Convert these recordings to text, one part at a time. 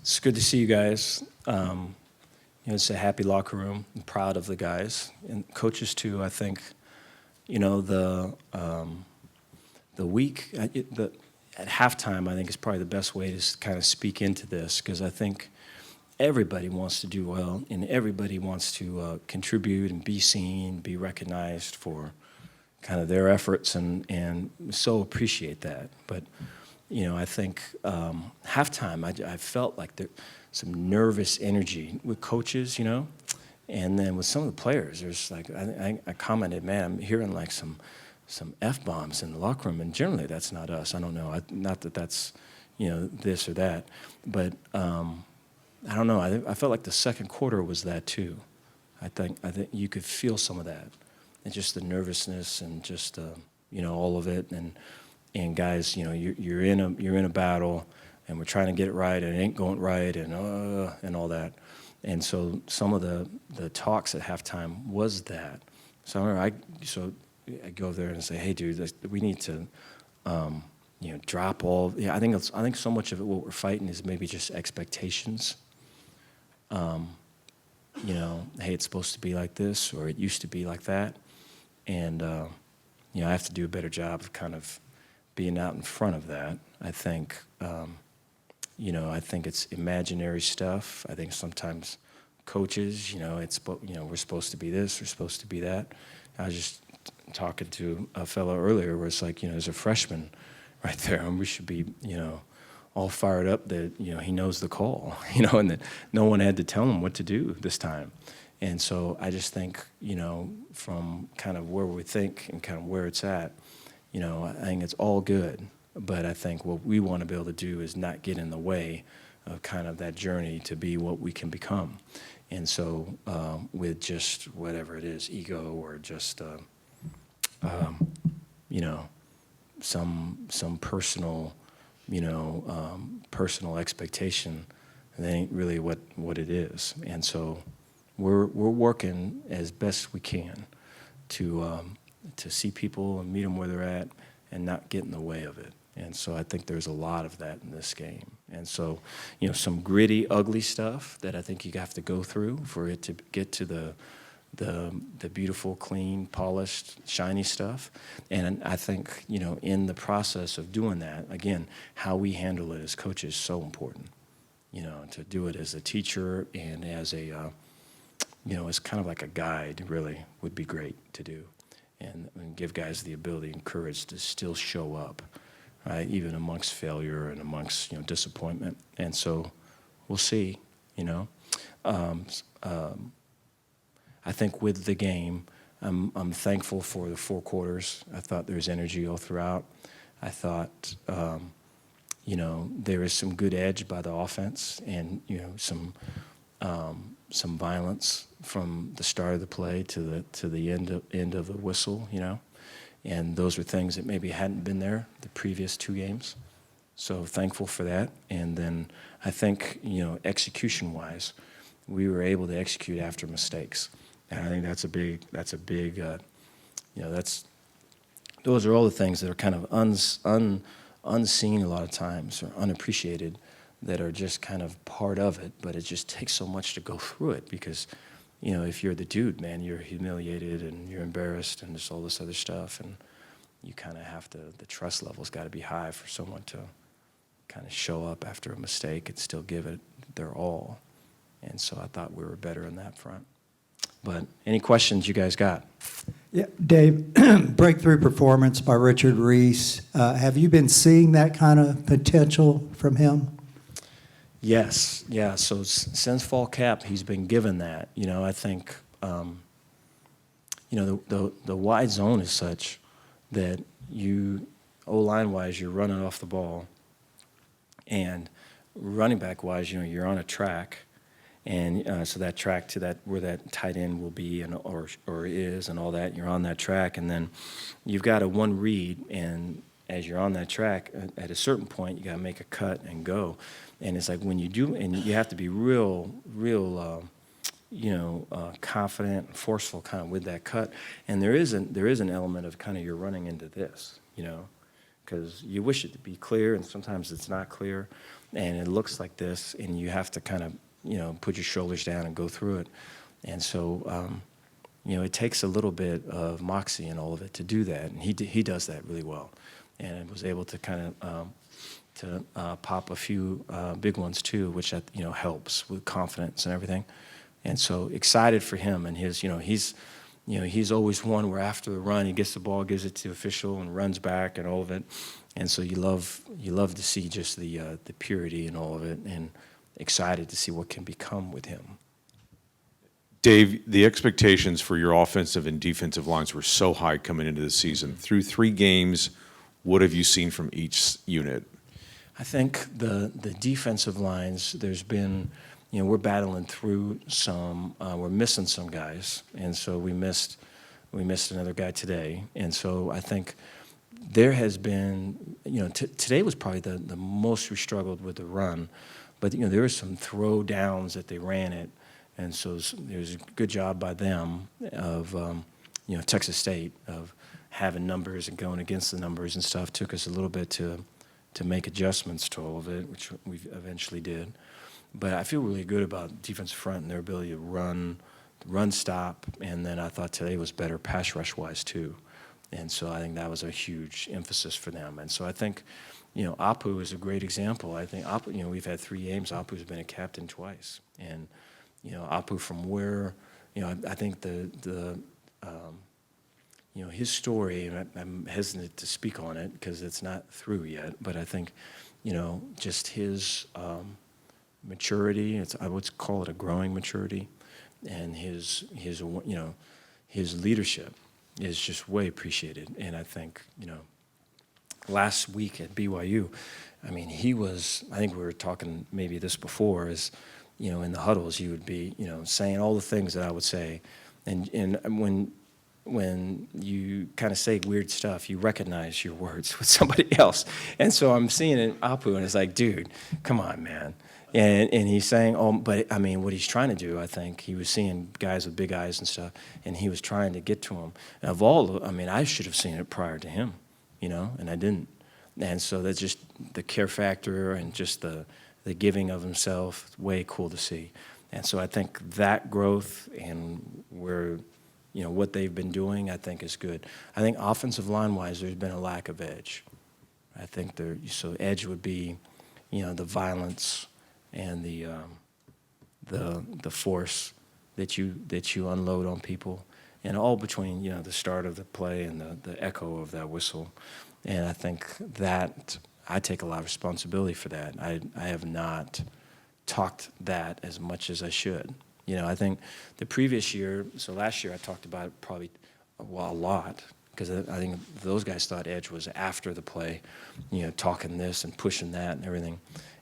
It's good to see you guys. It's a happy locker room. I'm proud of the guys and coaches too. I think, the week at halftime, I think is probably the best way to kind of speak into this, because I think everybody wants to do well and everybody wants to contribute and be seen, be recognized for kind of their efforts, and so appreciate that. But I think halftime, I felt like there some nervous energy with coaches, and then with some of the players, there's like I commented, man, I'm hearing like some F-bombs in the locker room, and generally that's not us. I don't know, not that that's this or that, but I don't know. I felt like the second quarter was that too. I think you could feel some of that, and just the nervousness and just all of it, and guys, you're in a battle, and we're trying to get it right, and it ain't going right, and all that. And so some of the talks at halftime was that. So I go over there and say, hey, dude, we need to drop all. Yeah, I think so much of it, what we're fighting is maybe just expectations. Hey, it's supposed to be like this, or it used to be like that, and I have to do a better job of kind of being out in front of that. I think, I think it's imaginary stuff. I think sometimes coaches, we're supposed to be this, we're supposed to be that. I was just talking to a fellow earlier where it's like, there's a freshman right there, and we should be, all fired up that, he knows the call, and that no one had to tell him what to do this time. And so I just think, from kind of where we think and kind of where it's at, I think it's all good. But I think what we want to be able to do is not get in the way of kind of that journey to be what we can become. And so with just whatever it is, ego or just, some personal, personal expectation, that ain't really what it is. And so we're working as best we can to see people and meet them where they're at and not get in the way of it. And so I think there's a lot of that in this game. And so, some gritty, ugly stuff that I think you have to go through for it to get to the beautiful, clean, polished, shiny stuff. And I think, in the process of doing that, again, how we handle it as coaches is so important. To do it as a teacher and as a, as kind of like a guide, really, would be great to do. And give guys the ability and courage to still show up, right? Even amongst failure and amongst disappointment. And so we'll see. I think with the game, I'm thankful for the four quarters. I thought there was energy all throughout. I thought there was some good edge by the offense, and some violence from the start of the play to the end of the whistle, and those were things that maybe hadn't been there the previous two games. So thankful for that. And then I think execution-wise, we were able to execute after mistakes, and I think that's a big those are all the things that are kind of unseen a lot of times, or unappreciated, that are just kind of part of it, but it just takes so much to go through it, because if you're the dude, man, you're humiliated and you're embarrassed and there's all this other stuff, and you kind of have to, the trust level's got to be high for someone to kind of show up after a mistake and still give it their all. And so I thought we were better in that front. But any questions you guys got? Yeah, Dave, breakthrough performance by Richard Reese. Have you been seeing that kind of potential from him? Yes, yeah. So since fall camp, he's been given that. I think, the wide zone is such that O-line wise, you're running off the ball, and running back wise, you're on a track, and so that track to where that tight end will be or is and all that, you're on that track, and then you've got a one read, and as you're on that track, at a certain point, you got to make a cut and go. And it's like when you do, and you have to be real, confident and forceful kind of with that cut. And there is an element of kind of you're running into this, because you wish it to be clear, and sometimes it's not clear, and it looks like this, and you have to kind of, put your shoulders down and go through it. And so, it takes a little bit of moxie and all of it to do that, and he does that really well, and was able to kind of pop a few big ones too, which helps with confidence and everything. And so excited for him and his, he's always one where after the run he gets the ball, gives it to the official, and runs back and all of it. And so you love to see just the purity and all of it, and excited to see what can become with him. Dave, the expectations for your offensive and defensive lines were so high coming into the season. Through 3 games, what have you seen from each unit? I think the defensive lines, there's been, we're battling through some, we're missing some guys, and so we missed another guy today. And so I think there has been, today was probably the most we struggled with the run, but there were some throw downs that they ran it. And so there's a good job by them of, Texas State, of having numbers and going against the numbers and stuff. Took us a little bit to make adjustments to all of it, which we eventually did. But I feel really good about defensive front and their ability to run, stop, and then I thought today was better pass rush-wise too. And so I think that was a huge emphasis for them. And so I think, Apu is a great example. I think Apu, we've had 3 games. Apu's been a captain twice. And Apu from where, I think his story, and I'm hesitant to speak on it because it's not through yet, but I think, just his maturity, I would call it a growing maturity, and his leadership is just way appreciated. And I think, last week at BYU, I mean, I think we were talking maybe this before, is, in the huddles, he would be, saying all the things that I would say. And when you kind of say weird stuff, you recognize your words with somebody else. And so I'm seeing it in Apu, and it's like, dude, come on, man. And he's saying, but I mean, what he's trying to do, I think, he was seeing guys with big eyes and stuff, and he was trying to get to them. And I should have seen it prior to him, and I didn't. And so that's just the care factor and just the giving of himself, way cool to see. And so I think that growth and what they've been doing, I think is good. I think offensive line-wise, there's been a lack of edge. I think so edge would be, the violence and the force that you unload on people, and all between, the start of the play and the echo of that whistle. And I think that I take a lot of responsibility for that. I have not talked that as much as I should. I think the previous year, so last year I talked about it probably a lot, because I think those guys thought edge was after the play, talking this and pushing that and everything.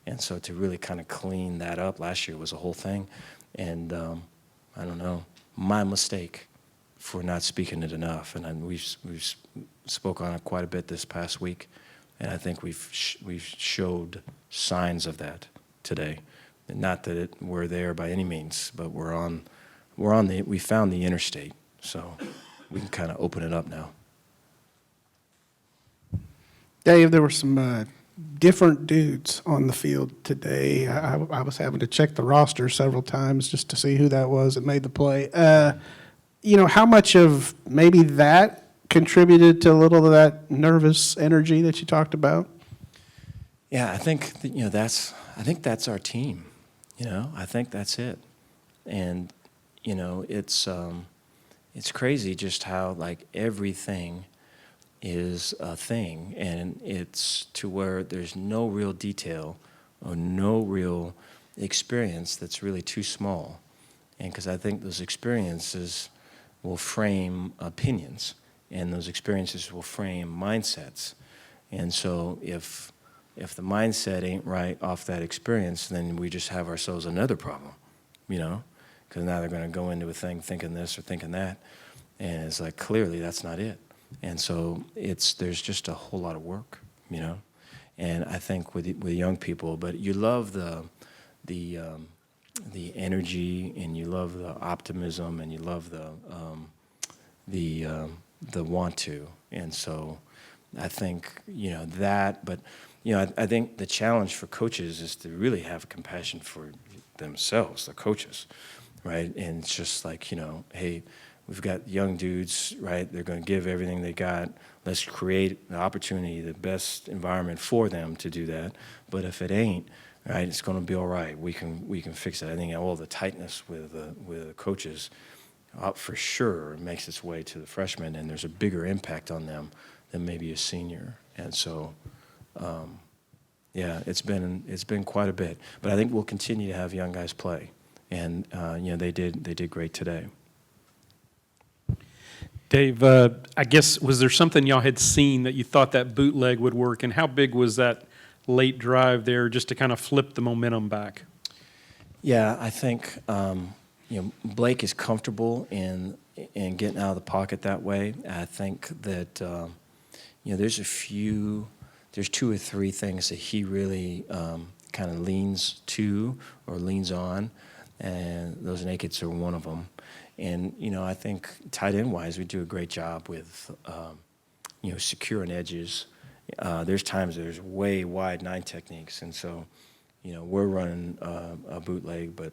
And so to really kind of clean that up last year was a whole thing. And I don't know, my mistake for not speaking it enough. And we've spoke on it quite a bit this past week. And I think we've showed signs of that today. And not that we're there by any means, but we found the interstate, so we can kind of open it up now. Dave, there were some different dudes on the field today. I was having to check the roster several times just to see who that was that made the play. How much of maybe that contributed to a little of that nervous energy that you talked about? Yeah, I think that's our team. I think that's it. And it's crazy just how like everything is a thing, and it's to where there's no real detail or no real experience that's really too small. And because I think those experiences will frame opinions, and those experiences will frame mindsets. And so if the mindset ain't right off that experience, then we just have ourselves another problem, because now they're going to go into a thing thinking this or thinking that, and it's like clearly that's not it. And so there's just a whole lot of work, And I think with young people, but you love the energy, and you love the optimism, and you love the want to. And so, I think, that, but, I think the challenge for coaches is to really have compassion for themselves, the coaches, right? And it's just like, hey, we've got young dudes, right? They're going to give everything they got. Let's create the opportunity, the best environment for them to do that. But if it ain't, right, it's going to be all right. We can fix it. I think all the tightness with the coaches, for sure, makes its way to the freshmen, and there's a bigger impact on them than maybe a senior. And so, yeah, it's been quite a bit. But I think we'll continue to have young guys play, and they did great today. Dave, I guess, was there something y'all had seen that you thought that bootleg would work, and how big was that late drive there just to kind of flip the momentum back? Yeah, I think Blake is comfortable in getting out of the pocket that way. I think that there's 2 or 3 things that he really kind of leans to or leans on, and those nakeds are one of them. And I think tight end wise, we do a great job with securing edges. There's times there's way wide 9 techniques, and so we're running a bootleg, but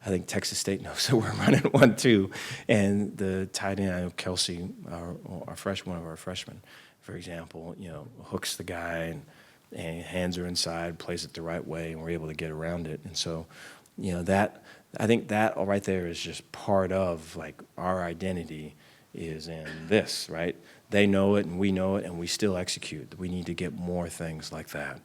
I think Texas State knows that we're running one too. And the tight end, I know Kelsey, one of our freshmen, for example, hooks the guy and hands are inside, plays it the right way, and we're able to get around it. And so, I think that right there is just part of like our identity is in this, right? They know it and we know it and we still execute. We need to get more things like that,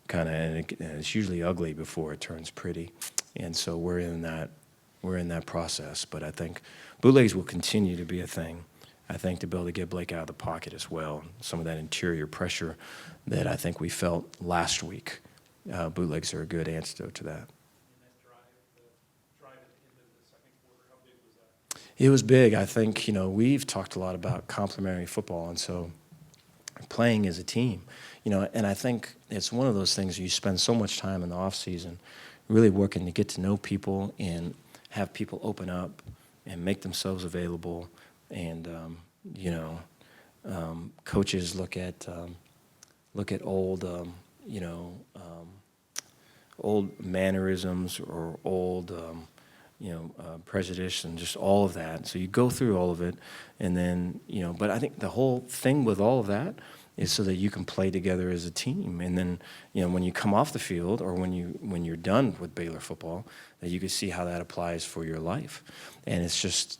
kind of, and it's usually ugly before it turns pretty. And so we're in that process. But I think bootlegs will continue to be a thing. I think to be able to get Blake out of the pocket as well, some of that interior pressure that I think we felt last week, bootlegs are a good antidote to that. It was big. I think, we've talked a lot about complementary football, and so playing as a team, and I think it's one of those things you spend so much time in the off season really working to get to know people and have people open up and make themselves available, and coaches look at old old mannerisms or old prejudice and just all of that. So you go through all of it, and then, but I think the whole thing with all of that is so that you can play together as a team. And then, when you come off the field or when you're done with Baylor football, that you can see how that applies for your life. And it's just,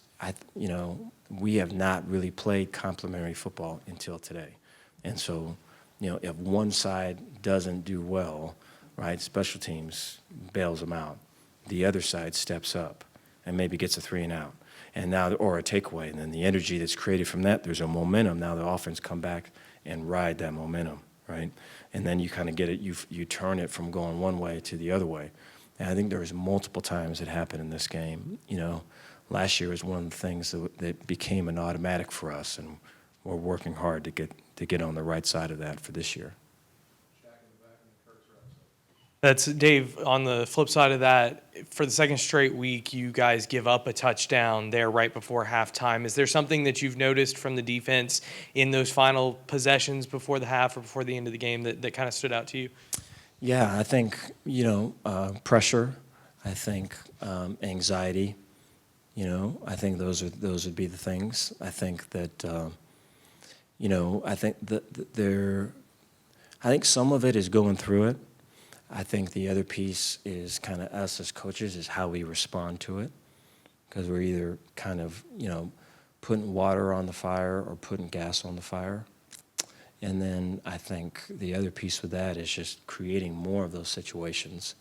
we have not really played complementary football until today. And so, if one side doesn't do well, right, special teams bails them out. The other side steps up and maybe gets a 3 and out, and now or a takeaway, and then the energy that's created from that, there's a momentum. Now the offense come back and ride that momentum, right? And then you kind of get it. You turn it from going one way to the other way. And I think there was multiple times it happened in this game. Last year was one of the things that became an automatic for us, and we're working hard to get on the right side of that for this year. That's Dave. On the flip side of that, for the second straight week, you guys give up a touchdown there right before halftime. Is there something that you've noticed from the defense in those final possessions before the half or before the end of the game that kind of stood out to you? Yeah, I think pressure. I think anxiety. I think those would be the things. I think that I think some of it is going through it. I think the other piece is kind of us as coaches is how we respond to it, because we're either kind of, putting water on the fire or putting gas on the fire. And then I think the other piece with that is just creating more of those situations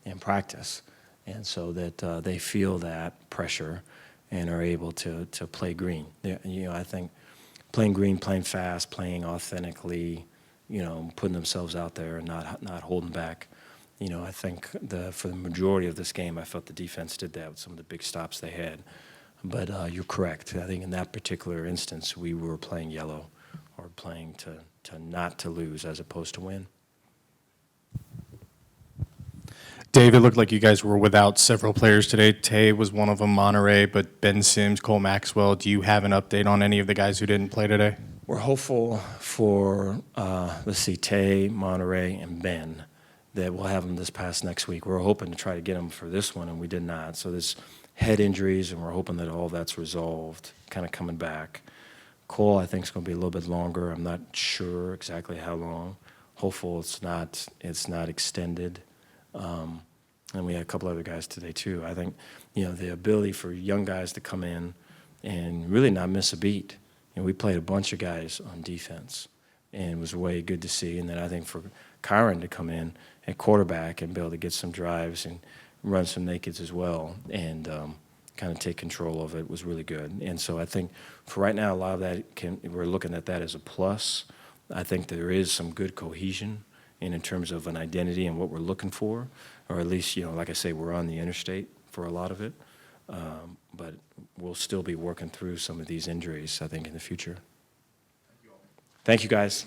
in practice, and so that they feel that pressure and are able to play green. I think playing green, playing fast, playing authentically, putting themselves out there and not holding back. I think for the majority of this game, I felt the defense did that with some of the big stops they had. But you're correct. I think in that particular instance, we were playing yellow or playing to not to lose as opposed to win. Dave, it looked like you guys were without several players today. Tay was one of them, Monterey, but Ben Sims, Cole Maxwell. Do you have an update on any of the guys who didn't play today? we're hopeful for, let's see, Tay, Monterey, and Ben, that we'll have them this past next week. We're hoping to try to get them for this one, and we did not. So there's head injuries, and we're hoping that all that's resolved, kind of coming back. Cole, I think, is going to be a little bit longer. I'm not sure exactly how long. Hopeful it's not extended. And we had a couple other guys today too. I think, the ability for young guys to come in and really not miss a beat. We played a bunch of guys on defense, and it was way good to see. And then I think for Kyron to come in at quarterback and be able to get some drives and run some nakeds as well, and kind of take control of it was really good. And so I think for right now, a lot of that we're looking at that as a plus. I think there is some good cohesion in terms of an identity and what we're looking for, or at least, like I say, we're on the interstate for a lot of it. But we'll still be working through some of these injuries, I think, in the future. Thank you, guys.